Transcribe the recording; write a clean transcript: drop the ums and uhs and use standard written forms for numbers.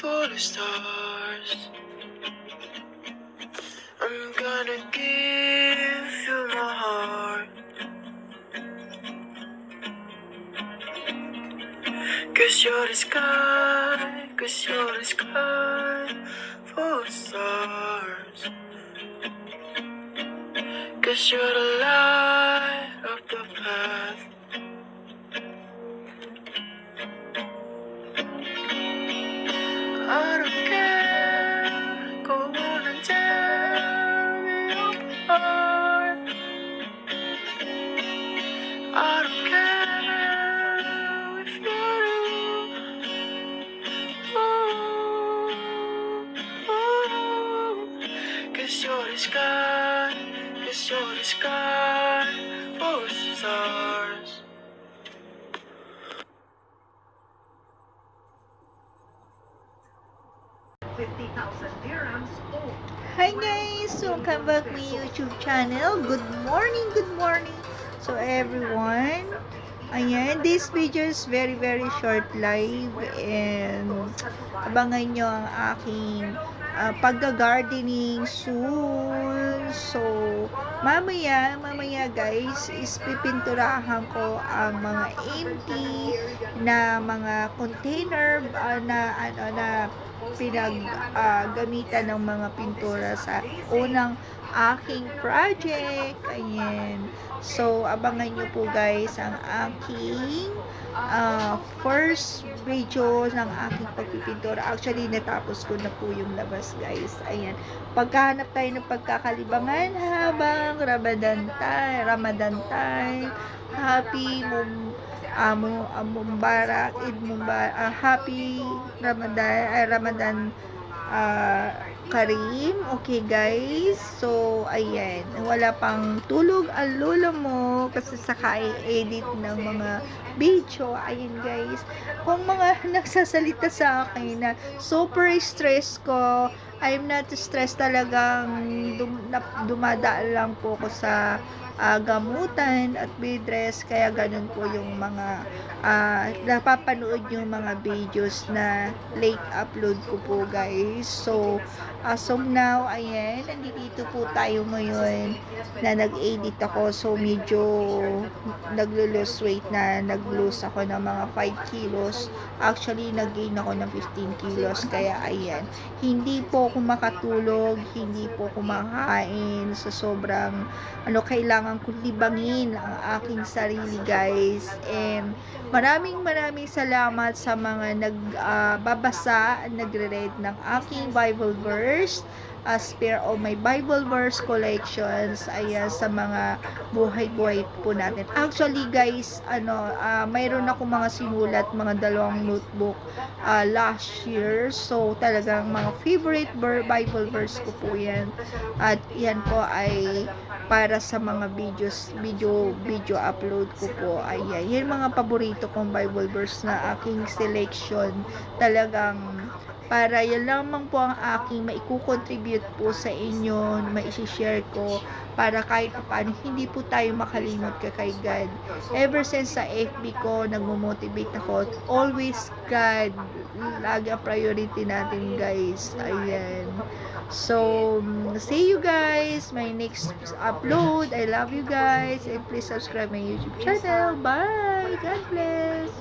full of stars. I'm gonna give you my heart. 'Cause you're the sky, 'cause you're the sky, full of stars. 'Cause you're the light of the path. I don't care, go on and tear me apart. I don't care if you do. 'Cause you're the sky, 'cause you're the sky, full of stars. Hi guys! Welcome back to my YouTube channel. Good morning, good morning. So everyone, ayan, this video is very short live and abangan nyo ang aking pagga-gardening soon. So mamaya guys is pipinturahan ko ang mga empty na mga container na gamitan ng mga pintura sa unang aking project. Ayan. So, abangan nyo po guys ang aking first video ng aking pagpipintura. Actually, natapos ko na po yung labas guys. Ayan. Pagkahanap tayo ng pagkakalibangan habang Ramadan time. Happy Mubarak, Eid Mubarak, Happy Ramadan Karim. Okay guys, so ayan, wala pang tulog ang lolo mo kasi saka i-edit ng mga video. Ayan guys, kung mga nagsasalita sa akin na super stress ko, I'm not stressed, talagang dumadaan lang po ko sa gamutan at bed rest, kaya ganun po yung mga napapanood yung mga videos na late upload ko po guys. So as of now, ayan, nandito po tayo ngayon na nag-edit ako. So medyo naglo-lose weight na, nag-lose ako ng mga 5 kilos. Actually nag-gain ako ng 15 kilos, kaya ayan, hindi po ako makatulog, hindi po ako makain sa sobrang kailangan kong libangin ang aking sarili guys. And maraming salamat sa mga nagbabasa, nagre-read ng aking Bible verse, spare of my Bible verse collections. Ayan, sa mga buhay po natin. Actually guys, mayroon ako mga sinulat, mga 2 notebook last year. So talagang mga favorite Bible verse ko po yan. At yan po ay para sa mga video upload ko po. Ayan, yan mga paborito kong Bible verse na aking selection. Talagang para yan lamang po ang aking maikukontribute po sa inyo, maisi-share ko para kahit paano hindi po tayo makalimot kay God. Ever since sa FB ko, nagmo-motivate ako, always God, lagi ang priority natin guys. Ayan. So, see you guys my next upload. I love you guys and please subscribe my YouTube channel. Bye! God bless!